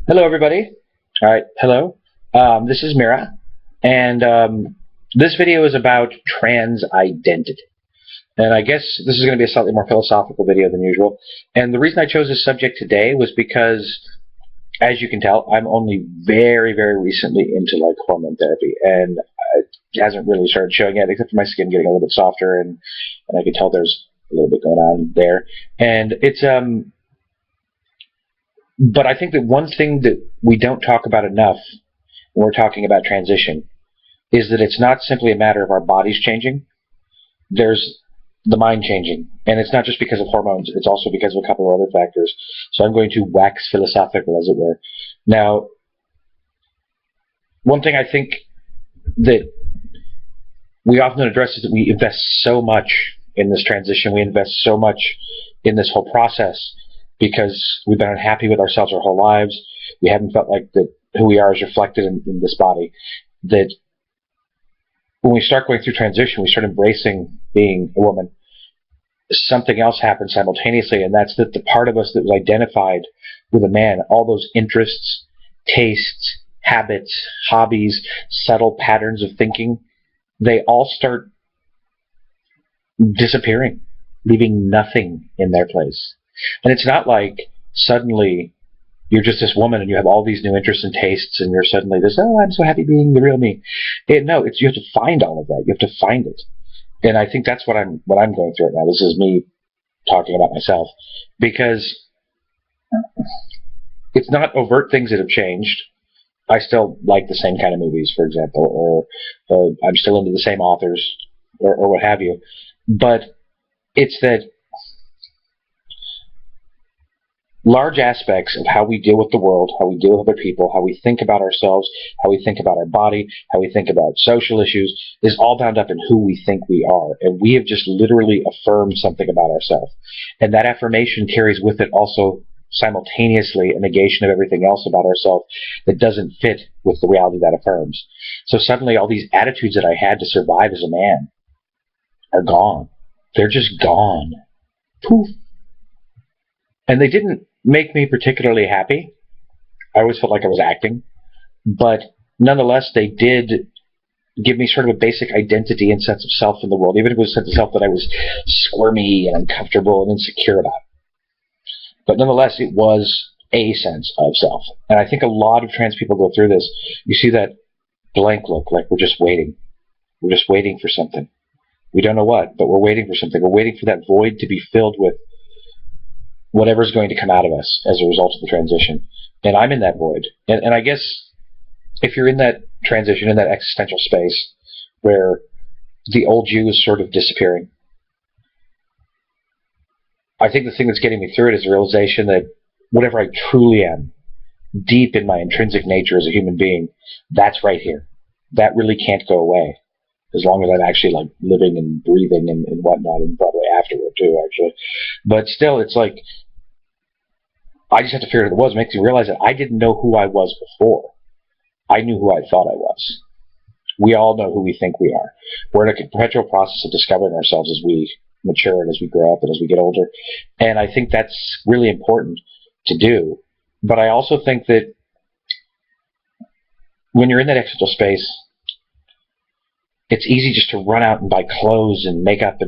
Hello, everybody. All right, hello. This is Mira, and this video is about trans identity. And I guess this is going to be a slightly more philosophical video than usual. And the reason I chose this subject today was because, as you can tell, I'm only very, very recently into like hormone therapy, and it hasn't really started showing yet, except for my skin getting a little bit softer, and I can tell there's a little bit going on there. And it's But I think that one thing that we don't talk about enough when we're talking about transition is that it's not simply a matter of our bodies changing. There's the mind changing. And it's not just because of hormones, it's also because of a couple of other factors. So I'm going to wax philosophical, as it were. Now, one thing I think that we often address is that we invest so much in this transition. We invest so much in this whole process because we've been unhappy with ourselves our whole lives. We haven't felt like that who we are is reflected in this body. That when we start going through transition, we start embracing being a woman. Something else happens simultaneously, and that's that the part of us that was identified with a man, all those interests, tastes, habits, hobbies, subtle patterns of thinking, they all start disappearing, leaving nothing in their place. And it's not like suddenly you're just this woman and you have all these new interests and tastes and you're suddenly this, oh, I'm so happy being the real me. No, you have to find all of that. You have to find it. And I think that's what I'm going through right now. This is me talking about myself, because it's not overt things that have changed. I still like the same kind of movies, for example, or I'm still into the same authors or what have you. But it's that large aspects of how we deal with the world, how we deal with other people, how we think about ourselves, how we think about our body, how we think about social issues, is all bound up in who we think we are. And we have just literally affirmed something about ourselves. And that affirmation carries with it also simultaneously a negation of everything else about ourselves that doesn't fit with the reality that affirms. So suddenly all these attitudes that I had to survive as a man are gone. They're just gone. Poof. And they didn't make me particularly happy. I always felt like I was acting. But nonetheless, they did give me sort of a basic identity and sense of self in the world, even if it was a sense of self that I was squirmy and uncomfortable and insecure about. But nonetheless, it was a sense of self. And I think a lot of trans people go through this. You see that blank look, like we're just waiting. We're just waiting for something. We don't know what, but we're waiting for something. We're waiting for that void to be filled with whatever's going to come out of us as a result of the transition. And I'm in that void. And I guess if you're in that transition, in that existential space where the old you is sort of disappearing, I think the thing that's getting me through it is the realization that whatever I truly am, deep in my intrinsic nature as a human being, that's right here. That really can't go away, as long as I'm actually like living and breathing and whatnot, and probably afterward too, actually. But still, it's like, I just have to figure out what it was. It makes me realize that I didn't know who I was before. I knew who I thought I was. We all know who we think we are. We're in a perpetual process of discovering ourselves as we mature and as we grow up and as we get older. And I think that's really important to do. But I also think that when you're in that existential space, it's easy just to run out and buy clothes and makeup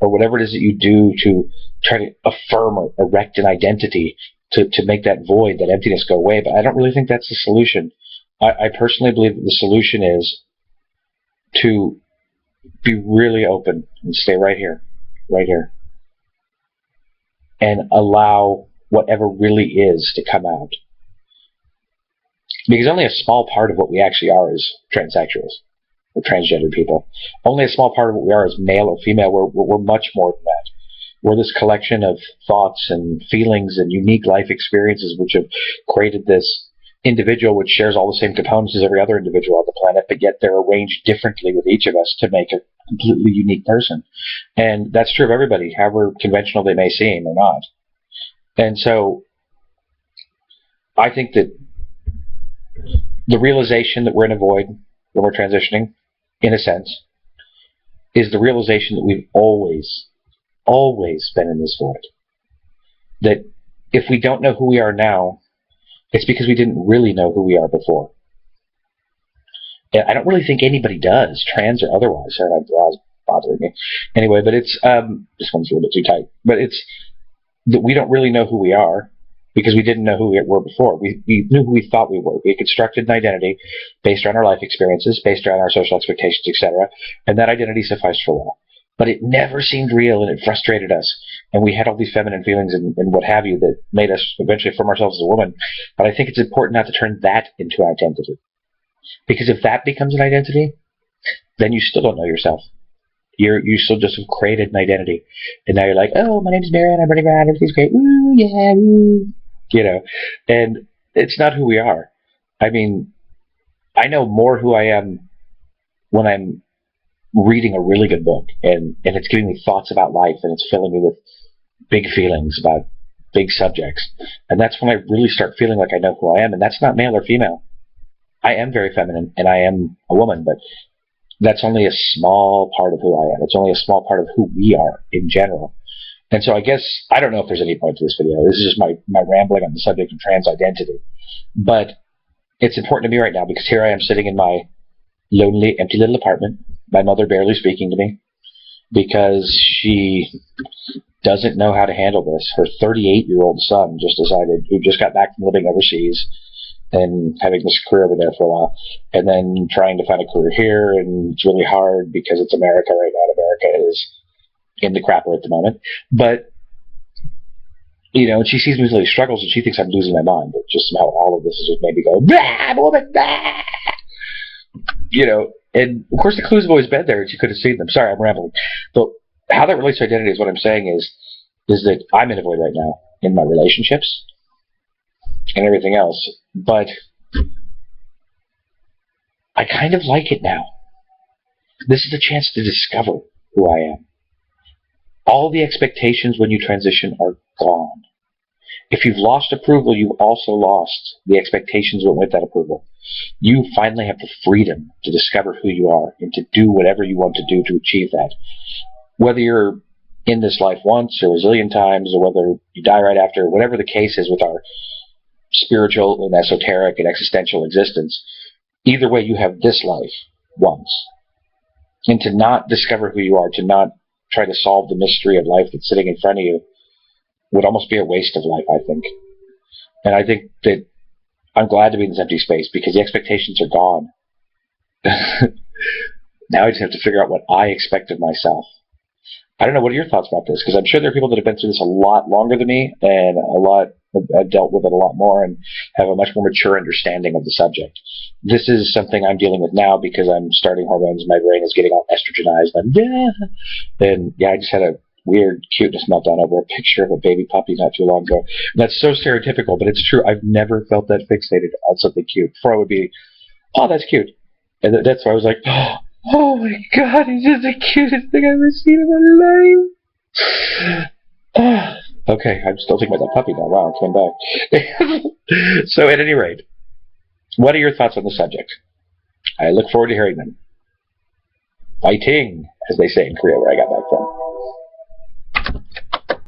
or whatever it is that you do to try to affirm or erect an identity to make that void, that emptiness go away. But I don't really think that's the solution. I personally believe that the solution is to be really open and stay right here, and allow whatever really is to come out. Because only a small part of what we actually are is transsexuals or transgender people. Only a small part of what we are is male or female. We're much more than that. We're this collection of thoughts and feelings and unique life experiences which have created this individual which shares all the same components as every other individual on the planet, but yet they're arranged differently with each of us to make a completely unique person. And that's true of everybody, however conventional they may seem or not. And so I think that the realization that we're in a void when we're transitioning, in a sense, is the realization that we've always been in this void. That if we don't know who we are now, It's because we didn't really know who we are before. And I don't really think anybody does, trans or otherwise. Sorry, that was bothering me. Anyway, but it's this one's a little bit too tight. But it's that we don't really know who we are because we didn't know who we were before. We knew who we thought we were. We constructed an identity based on our life experiences, based on our social expectations, etc. And that identity sufficed for a while. But it never seemed real, and it frustrated us. And we had all these feminine feelings and what have you that made us eventually form ourselves as a woman. But I think it's important not to turn that into identity. Because if that becomes an identity, then you still don't know yourself. You still just have created an identity. And now you're like, oh, my name's Marianne, I'm running around, everything's great. Ooh, yeah, ooh. You know, and it's not who we are. I mean, I know more who I am when I'm reading a really good book and it's giving me thoughts about life and it's filling me with big feelings about big subjects. And that's when I really start feeling like I know who I am. And that's not male or female. I am very feminine and I am a woman, but that's only a small part of who I am. It's only a small part of who we are in general. And so I guess, I don't know if there's any point to this video. This is just my rambling on the subject of trans identity. But it's important to me right now because here I am sitting in my lonely, empty little apartment. My mother barely speaking to me because she doesn't know how to handle this. Her 38-year-old son who just got back from living overseas and having this career over there for a while, and then trying to find a career here, and it's really hard because it's America right now. America is in the crapper at the moment. But, you know, and she sees me with all these struggles, and she thinks I'm losing my mind. But just somehow all of this has just made me go, bah, I'm a woman, bah! You know, and of course the clues have always been there, and you could have seen them. Sorry, I'm rambling. But how that relates to identity is what I'm saying is that I'm in a void right now in my relationships and everything else. But I kind of like it now. This is a chance to discover who I am. All the expectations when you transition are gone. If you've lost approval, you've also lost the expectations that went with that approval. You finally have the freedom to discover who you are and to do whatever you want to do to achieve that. Whether you're in this life once or a zillion times, or whether you die right after, whatever the case is with our spiritual and esoteric and existential existence, either way you have this life once. And to not discover who you are, to not try to solve the mystery of life that's sitting in front of you, would almost be a waste of life, I think. And I think that I'm glad to be in this empty space because the expectations are gone. Now I just have to figure out what I expect of myself. I don't know, what are your thoughts about this? Because I'm sure there are people that have been through this a lot longer than me and have dealt with it a lot more and have a much more mature understanding of the subject. This is something I'm dealing with now because I'm starting hormones. My brain is getting all estrogenized. And I just had a weird cuteness meltdown over a picture of a baby puppy not too long ago. That's so stereotypical, but it's true. I've never felt that fixated on something cute. Before I would be, oh, that's cute. And that's why I was like, oh my God, he's just the cutest thing I've ever seen in my life. Okay, I'm still thinking about that puppy now. Wow, it came back. So at any rate, what are your thoughts on the subject? I look forward to hearing them. Fighting, as they say in Korea, where I got back from.